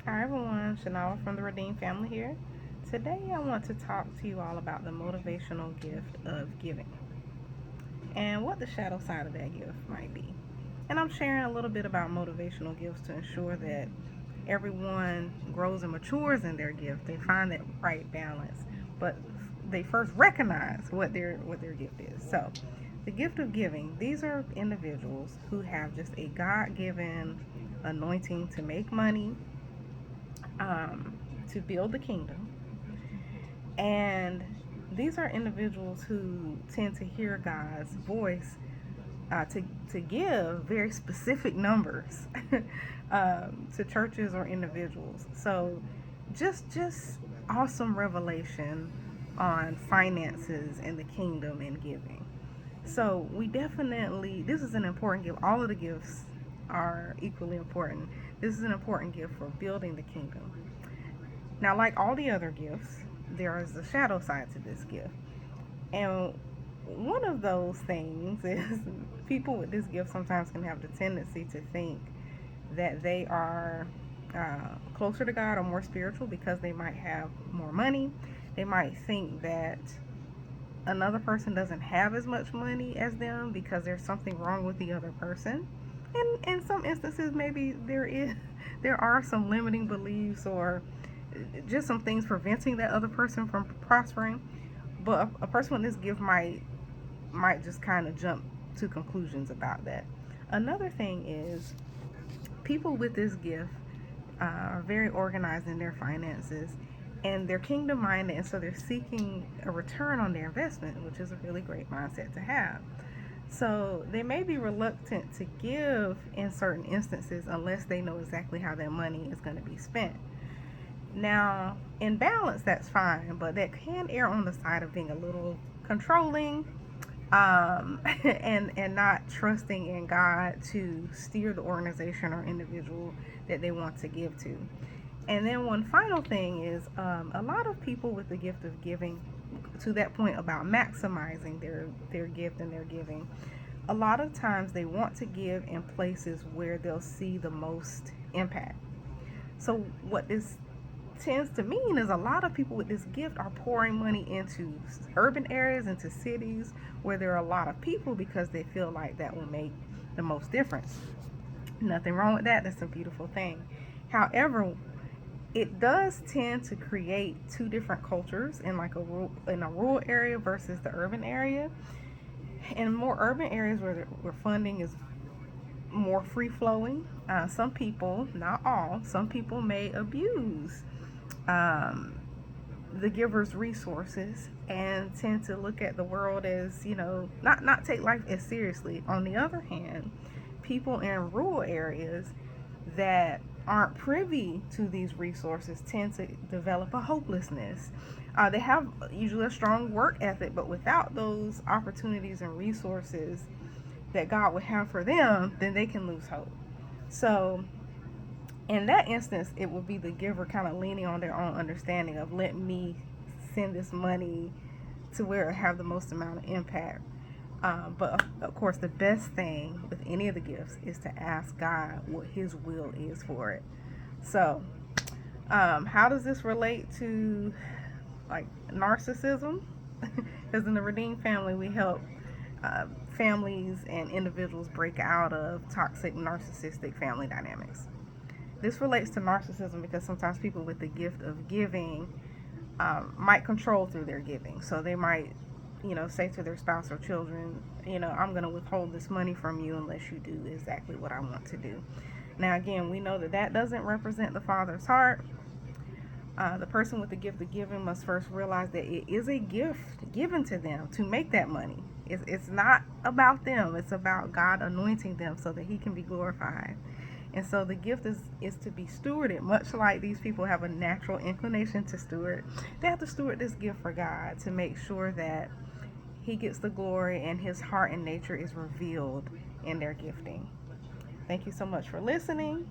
Hi everyone, Chanel from the Redeem family here. Today I want to talk to you all about the motivational gift of giving and what the shadow side of that gift might be. And I'm sharing a little bit about motivational gifts to ensure that everyone grows and matures in their gift. They find that right balance, but they first recognize what their gift is. So, the gift of giving. These are individuals who have just a God-given anointing to make money, um, to build the kingdom. And these are individuals who tend to hear God's voice, to give very specific numbers to churches or individuals. So just awesome revelation on finances and the kingdom and giving. So we definitely, this is an important gift. All of the gifts are equally important. This is an important gift for building the kingdom. Now, like all the other gifts, there is a shadow side to this gift. And one of those things is people with this gift sometimes can have the tendency to think that they are closer to God or more spiritual because they might have more money. They might think that another person doesn't have as much money as them because there's something wrong with the other person. And in some instances, maybe there are some limiting beliefs or just some things preventing that other person from prospering. But a person with this gift might just kind of jump to conclusions about that. Another thing is people with this gift are very organized in their finances and they're kingdom minded, and so they're seeking a return on their investment, which is a really great mindset to have. So they may be reluctant to give in certain instances unless they know exactly how their money is going to be spent. Now, in balance, that's fine, but that can err on the side of being a little controlling, and not trusting in God to steer the organization or individual that they want to give to. And then one final thing is, a lot of people with the gift of giving, to that point about maximizing their gift and their giving, a lot of times they want to give in places where they'll see the most impact. So what this tends to mean is a lot of people with this gift are pouring money into urban areas, into cities where there are a lot of people because they feel like that will make the most difference. Nothing wrong with that. That's a beautiful thing. However, it does tend to create two different cultures in like in a rural area versus the urban area. In more urban areas where funding is more free flowing, some people, not all, some people may abuse um, the giver's resources and tend to look at the world as, not take life as seriously. On the other hand, people in rural areas that aren't privy to these resources tend to develop a hopelessness. They have usually a strong work ethic, but without those opportunities and resources that God would have for them, then they can lose hope. So in that instance, it would be the giver kind of leaning on their own understanding of, let me send this money to where it have the most amount of impact. But of course, the best thing with any of the gifts is to ask God what His will is for it. So, how does this relate to like narcissism? Because in the Redeemed family, we help families and individuals break out of toxic narcissistic family dynamics. This relates to narcissism because sometimes people with the gift of giving might control through their giving. So they might, say to their spouse or children, I'm going to withhold this money from you unless you do exactly what I want to do. Now, again, we know that that doesn't represent the Father's heart. The person with the gift of giving must first realize that it is a gift given to them to make that money. It's not about them, it's about God anointing them so that He can be glorified. And so the gift is to be stewarded, much like these people have a natural inclination to steward. They have to steward this gift for God to make sure that He gets the glory and His heart and nature is revealed in their gifting. Thank you so much for listening.